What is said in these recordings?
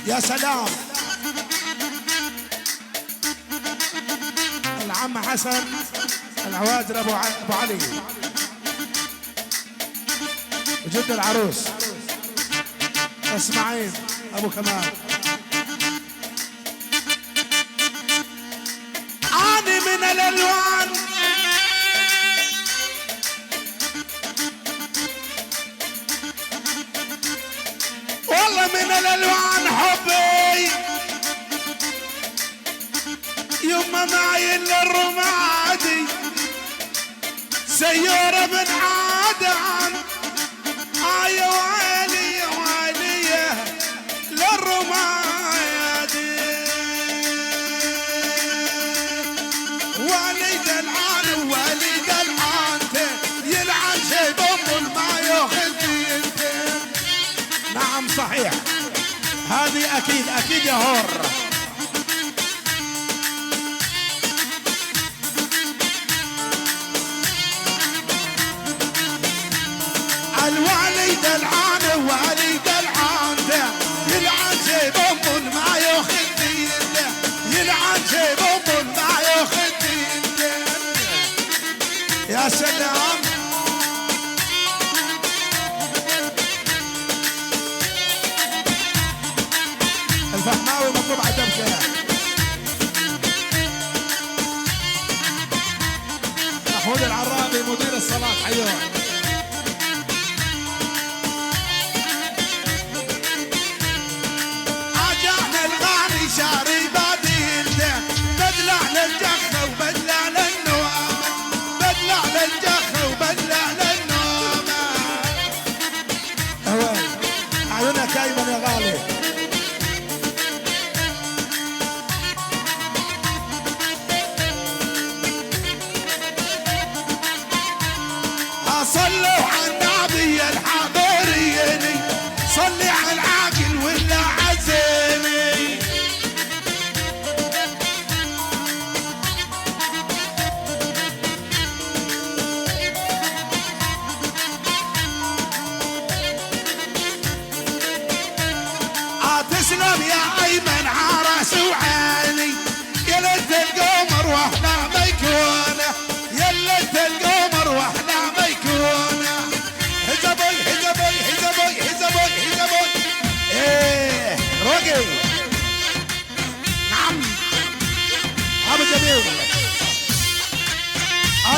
يا سلام. العم حسن العوادر ابو علي وجد العروس اسماعيل ابو كمال. اني من الالوان والله من الالوان حبي يما معي للرمادي سيارة من عدن. يا ويلي يا ويلي للرمادي وليد العان وليد العان يلعن شي بطل ما ياخذ بيدين. نعم صحيح هذه اكيد اكيد يا هور. الوالد العان والد العان يلعن شي بطل ما ياخذ بيده يلعن شي بطل ما ياخذ بيده. يا سلام. الفهماوي مطلوب عدم كلام. محمود العرابي مدير الصلاة حيوه. شاري بديلته بدلع للجخة وبدلع للنوم بدلع للجخة وبدلع للنوم. أوي عيونك أيمن يا غالي. صلوا على النبي الحضوريني صلي على العاقل ولا عزيني. تسلم يا ايمن عرس وعيني يا ليت القمر واحنا ما يكونه يا ليت القمر واحنا ما يكونه. حزبوي حزبوي حزبوي حزبوي حزبوي. ايه رقي. نعم ابو جميل.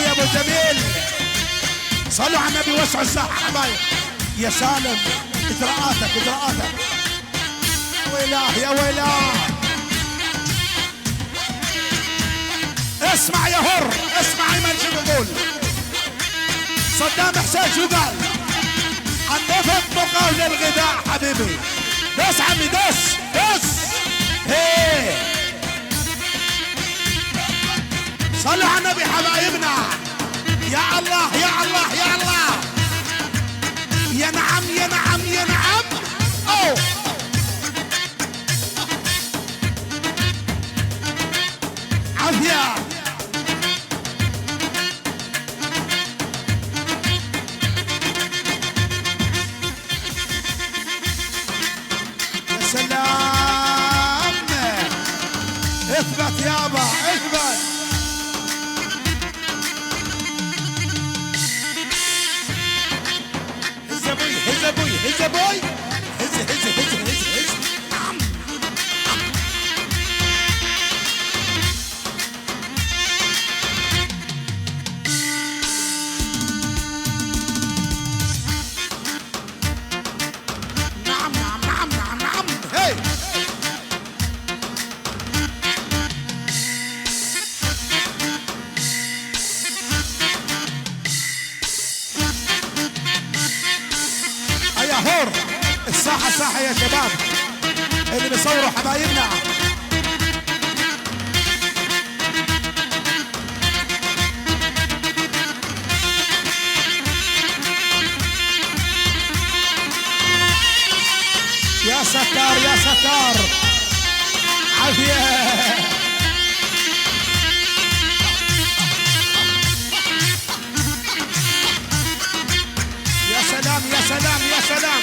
يا ابو جميل صلوا على النبي وسعوا الساحه حبايب. يا سالم اجراءاتك اجراءاتك. ويلاه يا ويلاه. اسمع يا هر اسمع ايمن شو بقول. صدام حسين شو قال؟ النفط مقاول للغذاء حبيبي. دس عمي دس دس. هيه صلوا على النبي حبايبنا. يا الله يا الله يا الله. يا نعم يا نعم يا نعم. اوه عافية. يا سلام. اثبت يابا اثبت. هز ابوي هز ابوي هز ابوي هز هز هز هز هز. الساحة ساحة يا شباب اللي بيصوروا حبايبنا. يا ستار يا ستار. عافية. يا سلام يا سلام يا سلام.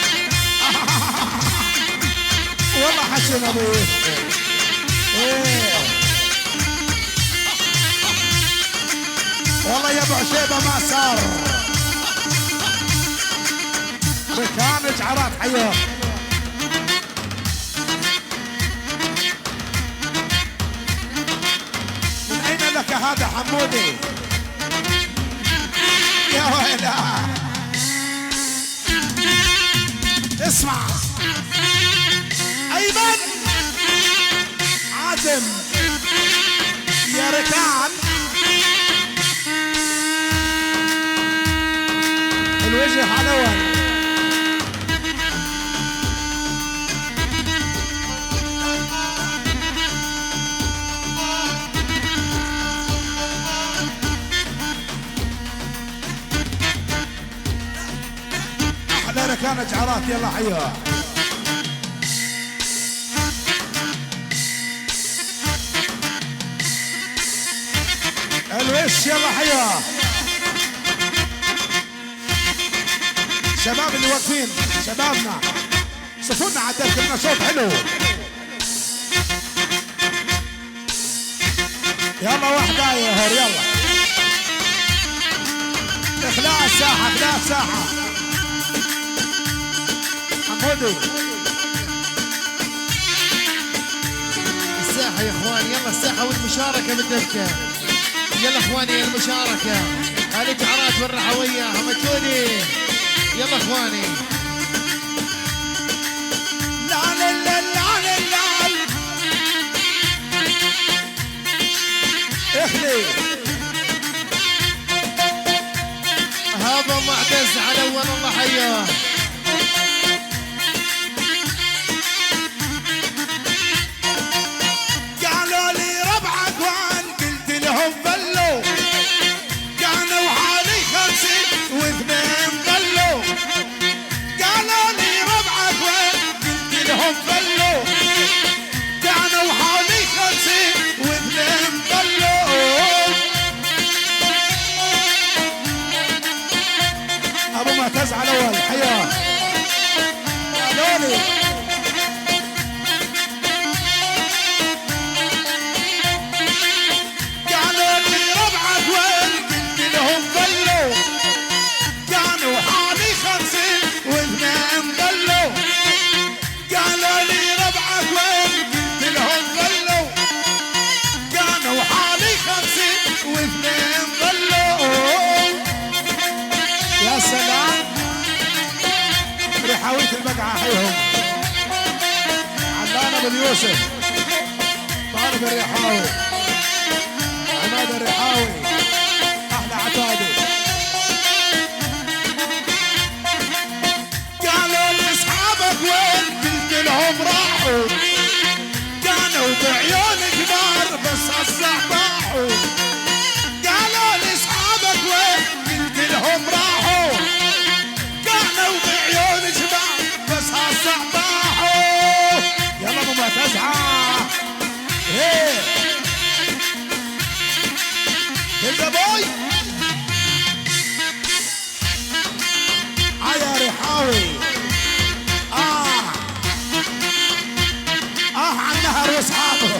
والله الشنبي. ايه والله يا ابو عشيبه ما صار مكان جعرات حياه. من اين لك هذا حمودي؟ يا ويلا اسمع ايمن عازم يا ركان الوجه حلوة. احلى ركان جعرات يلا حيوها. الوش يلا حيوها. شباب اللي واقفين شبابنا صفونا عدلت لنا صوت حلو. يلا واحدة يا هور يلا اخلاء الساحة اخلاء الساحة. حمودي الساحة يا اخوان يلا الساحة والمشاركة بالدبكة. يلا اخواني المشاركة هذه جعرات والرحوية همتوني. يلا اخواني لا لا لا لا لا لا اخلي هذا معتز على اول الله حياه. قالوا لي ربعك وان قلت لهم بلوا كانوا حالي 50 واثنين ضلوا. قالوا لي ربعك وين قلت لهم بلوا كانوا حالي 50 واثنين ضلوا. ابو معتز على اول حياه. قالوا لي رحاوية البقعة حيهم علان ابو يوسف طالب الرحاوي عماد الرحاوي احلى عتادي. قالوا لاصحابك وين قلت لهم راحوا كانوا بعيون كبار بس هسه طاحوا. قالوا لاصحابك وين قلت لهم راحوا كانوا بعيون كبار بس هسه طاحوا. يلا ابو معتز ايه يا بوي يا رحاوي على النهر واصحابه.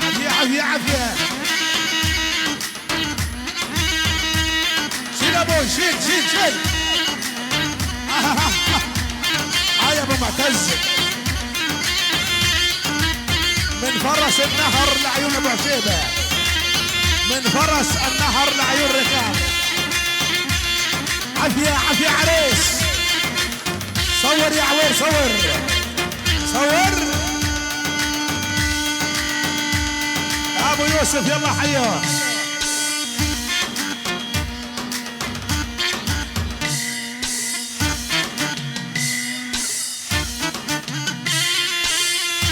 عافية عافية عافية. شيل ابوي شيل شيل شيل. يا ابو معتز من فرس النهر لعيون ابو عشيبه. من فرس النهر لعيون ركاب. عافية عافية عريس. صور يا عوير صور صور. ابو يوسف يلا حياه.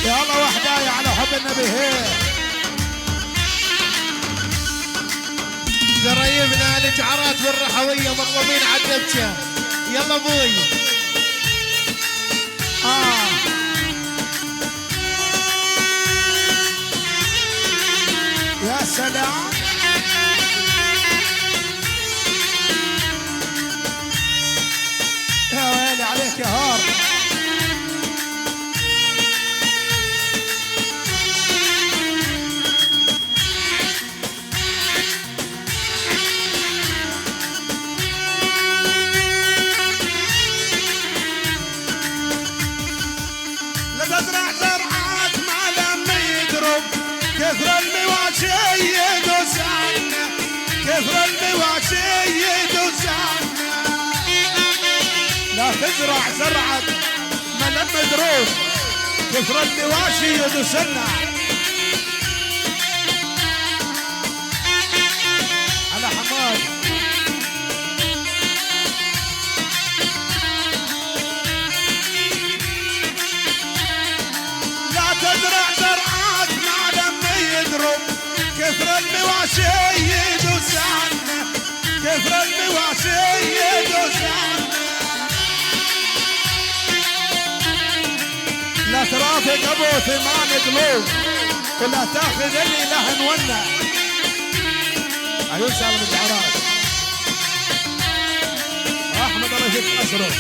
يلا وحدايا على حب النبي هي. قرايبنا الجعرات والرحوية مطلوبين على الدبكة. يلا ابوي يا سلام. يا ويلي عليك يا هار. تزرع زرعة ملم دروب كثر المواشي يدسنا على حماد لا تزرع زرعات ما لم يدرب كثر المواشي يدسنا كثر المواشي يدسنا لا ترافق ابو 8 قلوب ولا تاخذ اللي له نونه عيون سالم الشعرات احمد رشيد اشرف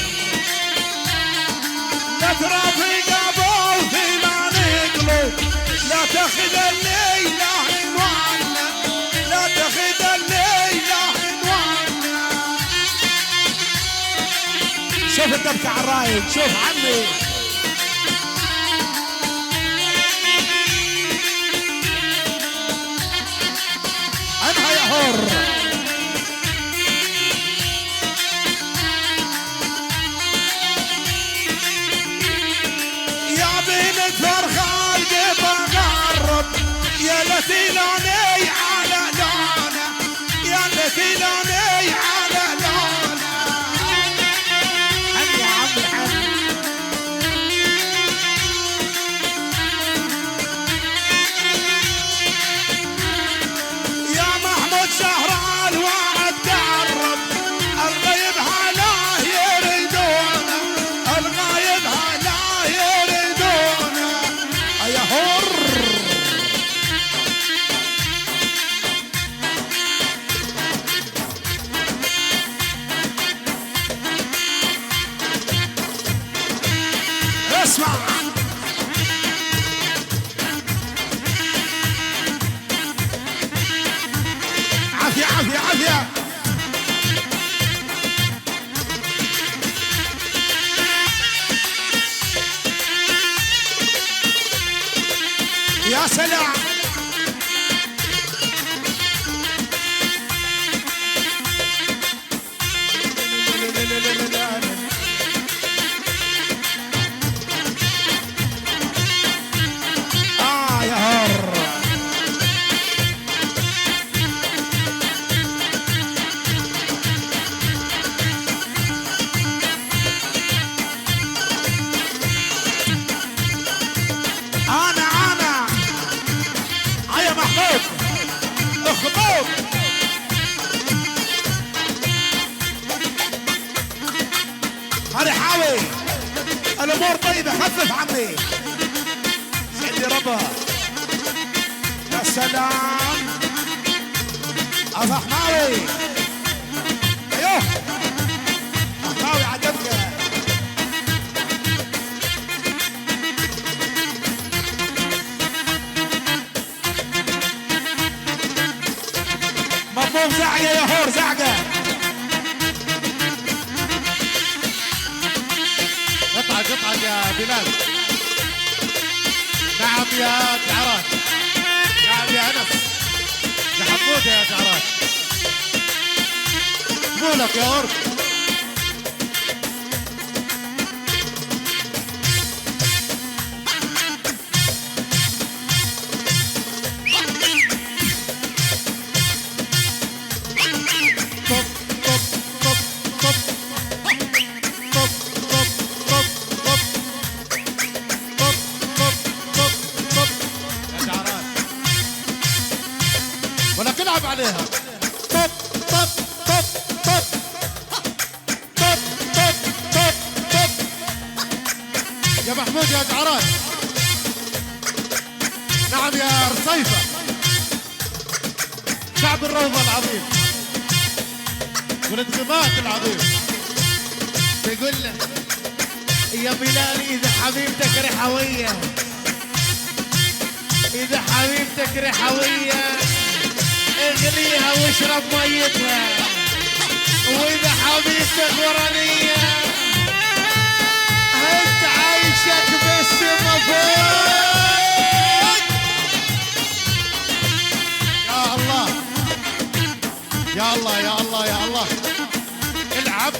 لا ترافق ابو 8 قلوب لا تاخذ اللي له نونه لا تاخذ اللي له نونه شوف الدبكه على الرايد شوف عمي عنها يا حر يا بنت فرخال قطع قرب يا التي لوني على لونه يا التي لوني على لونه عم يا عم الحم شهر الوعد تعرب الغيب لا يريدونه الغايب لا يريدونه يا هر اسمع عافية عافية عافية يا سلام يا هر اخبط هذا حاوي الامور طيبه خفف عمي سيدي ربا يا سلام ابو حماوي ايوه حماوي عجبك مضمون زعقه يا هور زعقه قطعة يا بلال نعم يا جعرات نعم يا انس يا حموده يا جعرات قولك يا ورد ولكن العب عليها طب طب طب طب طب طب طب طب يا محمود يا جعران نعم يا رصيفة شعب الروضة العظيم والانضباط العظيم بيقول له يا بلال إذا حبيبتك رحوية إذا حبيبتك رحوية اغليها واشرب ميتها واذا حبيبتك ورانية هد عايشك بالسما فوق يا الله يا الله يا الله يا الله العب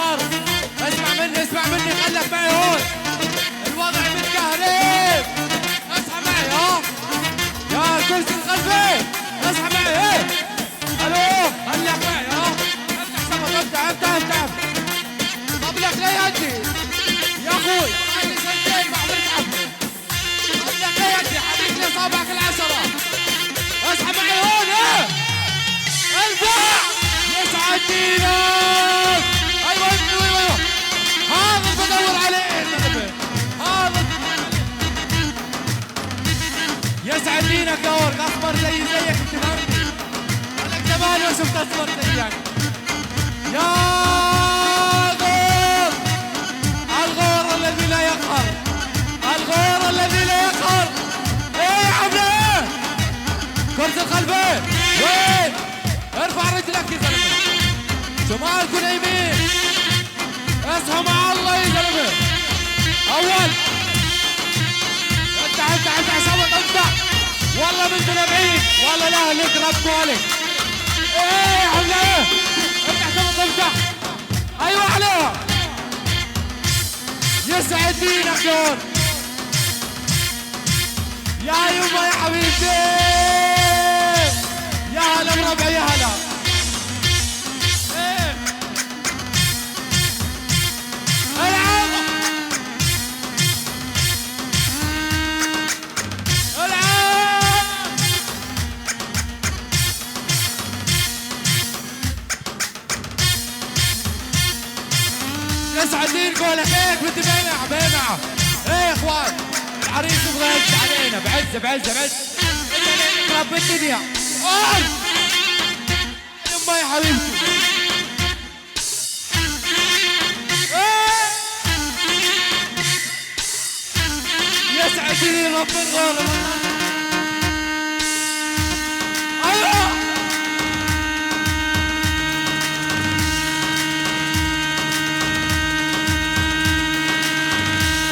العرض. اسمع مني خلك معي هون. الوضع متكهرب. اصحى معي ها يا الكرسي الخلفي، اصحى معي. ايه الو خلك معي ها. افتح قبلك لا يهدي يا اخوي. عندي سنتين بعد اتعب. قبلك لا يهدي حرك لي صابعك العشرة. اصحى معي هون. ايه ارجع يسعد دينك. ايوه هذا بدور عليه. هذا يسعد دينك يا ورد. اصفر زيك تفهمني. لك زمان ما شفت اصفر زيك يا غور. الغور الذي لا يقهر. الغور الذي لا يقهر. ايه يا عمي كرسي الخلفي وين؟ ارفع رجلك يا زلمه. شمالكم يمين. اصحوا مع الله يا زلمه. اول انت صوت انت. والله من بعيد. والله لا لك رب والك. ايه يا حمله افتح صوت انت. ايوه عليها. يسعد دينك يون يا يما يا حبيبتي. يا هلا بربع يا هلا. ايه العب يسعد دينكم. لك هيك بدي بينع. ايه يا اخوان العريس يبغى يهز علينا بعز. انت رب الدنيا. يما يا حبيبتي. يسعد دين رب الغور. ايوه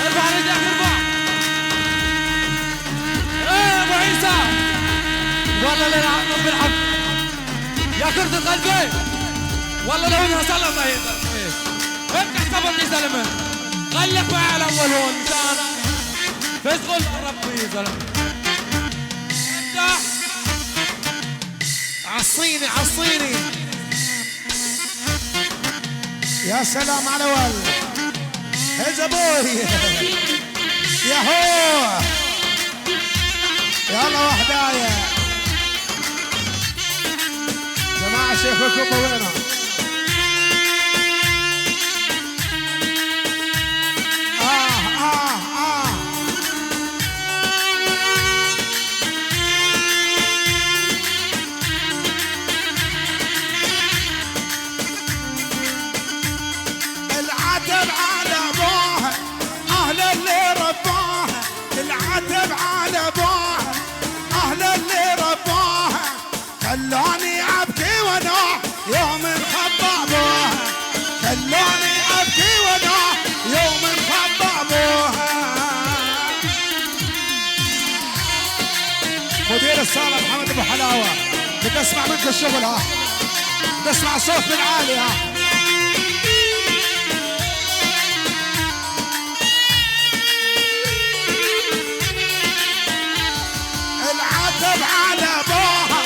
ارفع رجلك ارفع. ايه ابو عيسى والله لا رب الحق يا كرة القلبي. والله لو انها سلطة هي. افتح صبر يا زلمه. خليك معي على اول هون مشان فيصل ربي يا زلمه. افتح عصيني. يا سلام على ولد هز ابوي. يا هو يلا وحدايا جماعة. شيخكم وينه؟ العتب على ابوها اهل اللي ربوها. العتب على ابوها اهل اللي ربوها. خلوني ابكي ونوح يوم انخبى ابوها. خلوني ابكي ونوح يوم انخبى ابوها. مدير الصالة محمد ابو حلاوة بدي اسمع منك الشغل ها. بدي اسمع صوت من عالي ها. العتب على ابوها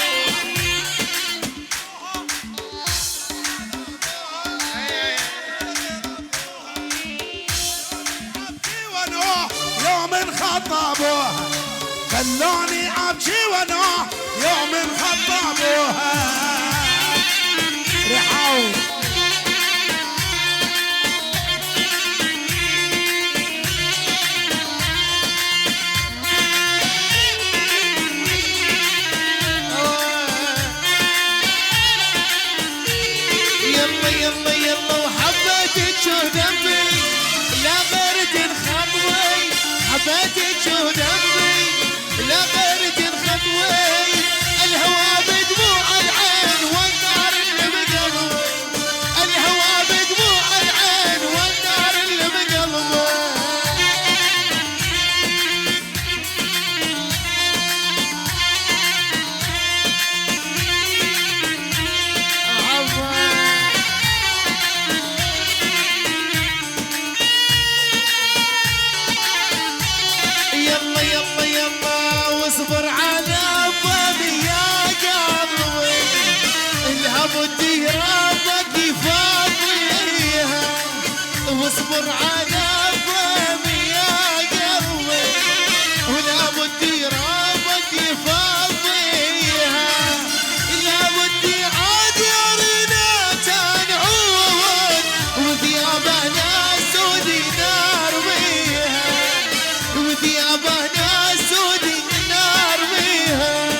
يوم انخطى ابوها. خلوني ابكي ونوح يوم انخطى ابوها. رحاوي يلا وحبيتك شو ذنبي. لا غيرك انخطوي. حبيتك شو ذنبي. لا غيرك انخطوي. الهوى بدموع العين والنار اللي بقلبي. الهوى بدموع العين والنار اللي بقلبي. واصبر على ضمي يا قلبي ولا بدي رابك يفضيها لا بدي عاد يا رينا تنعود وثيابنا سودي نار بيها وثيابنا سودي نار بيها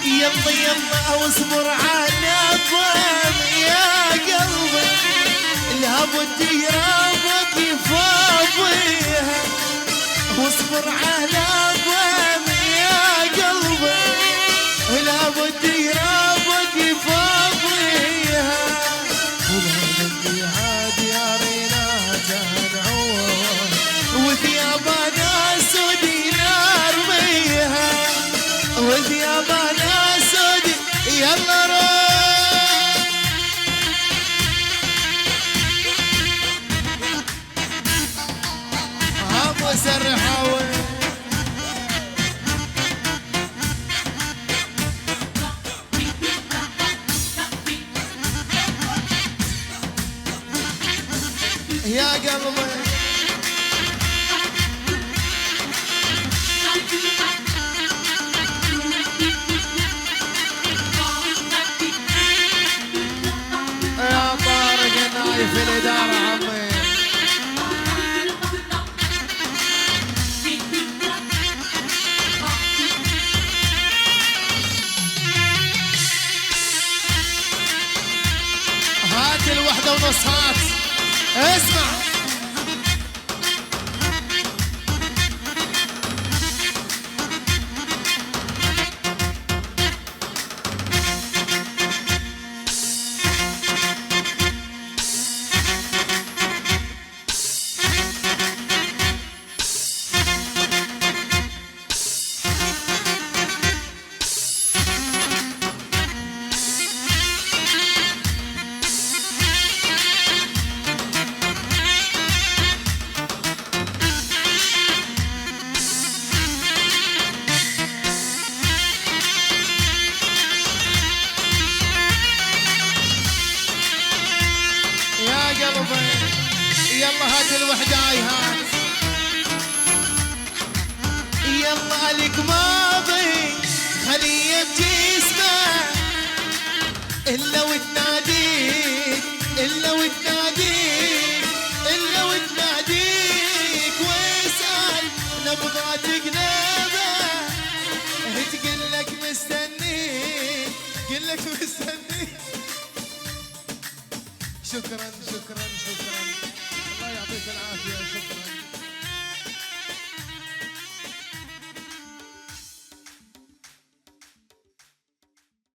يلا يلا واصبر على الضم يا قلبي لا بدي رابك يفضيها واصبر على الضم يا قلبي لا بدي رابك يفضيها ولا بدي عاد يا رينات نعود وثيابنا سودي نار بيها وثيابنا سودي يلا روح ابو سرحاوي يا قلبي في الإدارة عمي هات الوحدة ونص هات اسمع يلا هات الوحداي هات يلا عليك ماضي خليه بجسمه الا وتناديك الا وتناديك الا وتناديك واسال نبضاتك نابه تقول لك مستنيك قل لك مستنيك شكرا